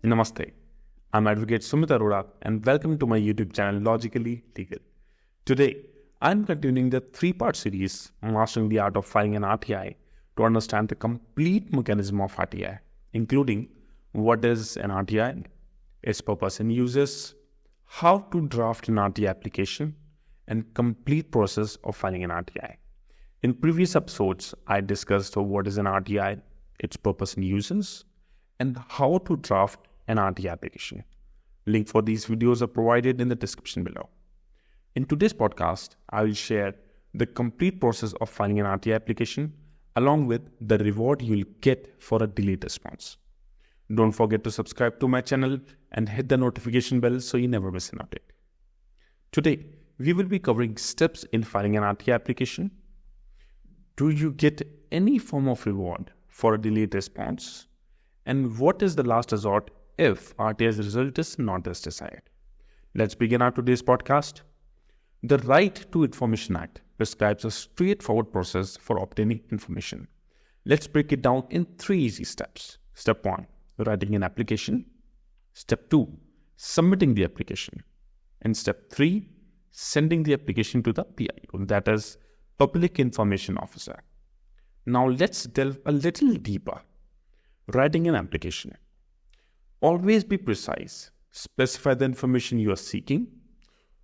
Namaste. I'm Advocate Sumit Arora and welcome to my YouTube channel LAWgically Legal. Today, I'm continuing the three-part series Mastering the Art of Filing an RTI to understand the complete mechanism of RTI, including what is an RTI, its purpose and uses, how to draft an RTI application, and complete process of filing an RTI. In previous episodes, I discussed what is an RTI, its purpose and uses, and how to draft an RTI application. Link for these videos are provided in the description below. In today's podcast, I will share the complete process of filing an RTI application along with the reward you'll get for a delayed response. Don't forget to subscribe to my channel and hit the notification bell so you never miss an update. Today, we will be covering steps in filing an RTI application. Do you get any form of reward for a delayed response? And what is the last resort if RTI's result is not as desired? Let's begin our today's podcast. The Right to Information Act prescribes a straightforward process for obtaining information. Let's break it down in 3 easy steps. Step 1, writing an application. Step 2, submitting the application. And step 3, sending the application to the PIO, that is Public Information Officer. Now let's delve a little deeper. Writing an application. Always be precise. Specify the information you are seeking.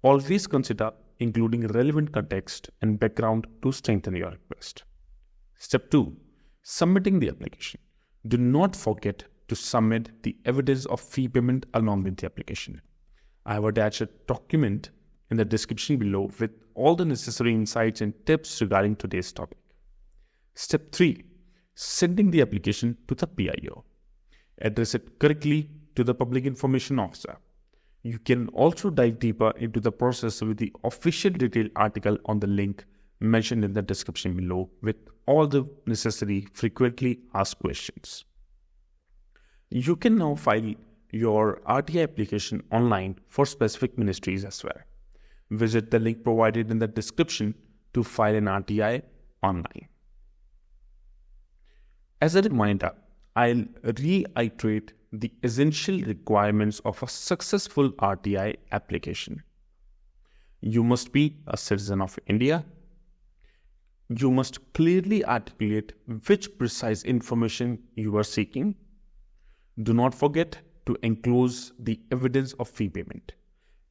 Always consider including relevant context and background to strengthen your request. Step 2. Submitting the application. Do not forget to submit the evidence of fee payment along with the application. I have attached a document in the description below with all the necessary insights and tips regarding today's topic. Step 3. Sending the application to the PIO. Address it correctly to the Public Information Officer. You can also dive deeper into the process with the official detailed article on the link mentioned in the description below with all the necessary frequently asked questions. You can now file your RTI application online for specific ministries as well. Visit the link provided in the description to file an RTI online. As a reminder, I'll reiterate the essential requirements of a successful RTI application. You must be a citizen of India. You must clearly articulate which precise information you are seeking. Do not forget to enclose the evidence of fee payment.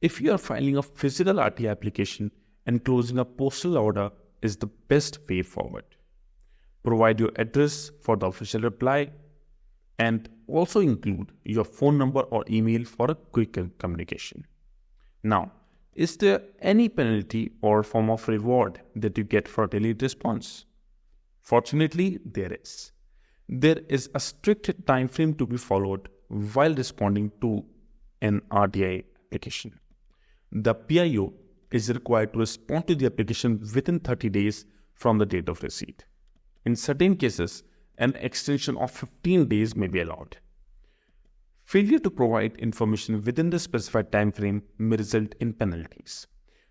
If you are filing a physical RTI application, enclosing a postal order is the best way forward. Provide your address for the official reply and also include your phone number or email for a quick communication. Now, is there any penalty or form of reward that you get for a delayed response? Fortunately, there is. There is a strict time frame to be followed while responding to an RTI application. The PIO is required to respond to the application within 30 days from the date of receipt. In certain cases, an extension of 15 days may be allowed. Failure to provide information within the specified time frame may result in penalties.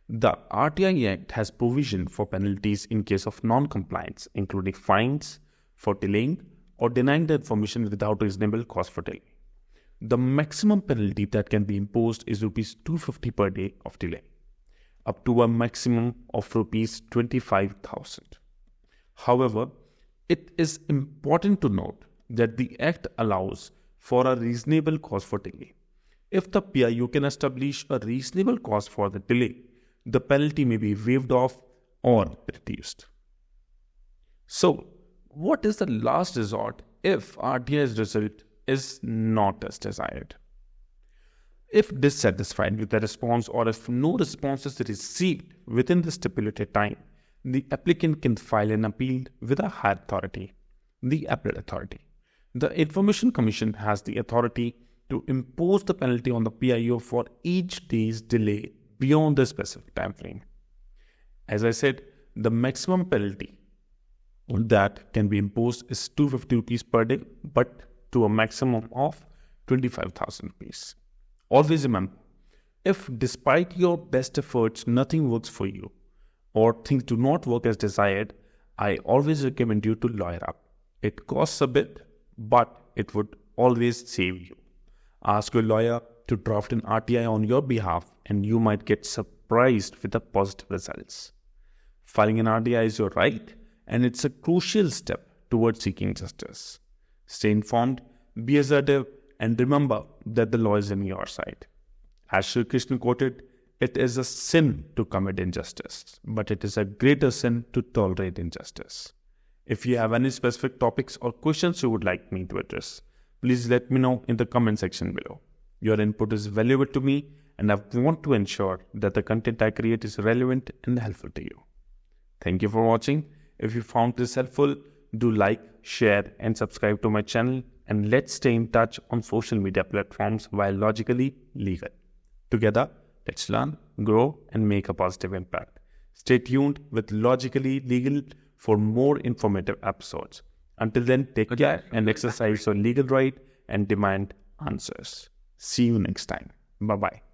The RTI Act has provision for penalties in case of non-compliance, including fines for delaying or denying the information without reasonable cause for delay. The maximum penalty that can be imposed is Rs 250 per day of delay, up to a maximum of Rs 25,000. However, it is important to note that the Act allows for a reasonable cause for delay. If the PIO can establish a reasonable cause for the delay, the penalty may be waived off or reduced. So, what is the last resort if RTI's result is not as desired? If dissatisfied with the response or if no response is received within the stipulated time, the applicant can file an appeal with a higher authority, the Appellate Authority. The Information Commission has the authority to impose the penalty on the PIO for each day's delay beyond the specific time frame. As I said, the maximum penalty that can be imposed is 250 rupees per day, but to a maximum of 25,000 rupees. Always remember, if despite your best efforts nothing works for you, or things do not work as desired, I always recommend you to lawyer up. It costs a bit, but it would always save you. Ask your lawyer to draft an RTI on your behalf, and you might get surprised with the positive results. Filing an RTI is your right, and it's a crucial step towards seeking justice. Stay informed, be assertive, and remember that the law is on your side. As Sri Krishna quoted, "It is a sin to commit injustice, but it is a greater sin to tolerate injustice." If you have any specific topics or questions you would like me to address, please let me know in the comment section below. Your input is valuable to me, and I want to ensure that the content I create is relevant and helpful to you. Thank you for watching. If you found this helpful, do like, share, and subscribe to my channel, and let's stay in touch on social media platforms while logically legal. Together, let's learn, grow, and make a positive impact. Stay tuned with Logically Legal for more informative episodes. Until then, take care and exercise your legal right and demand answers. See you next time. Bye-bye.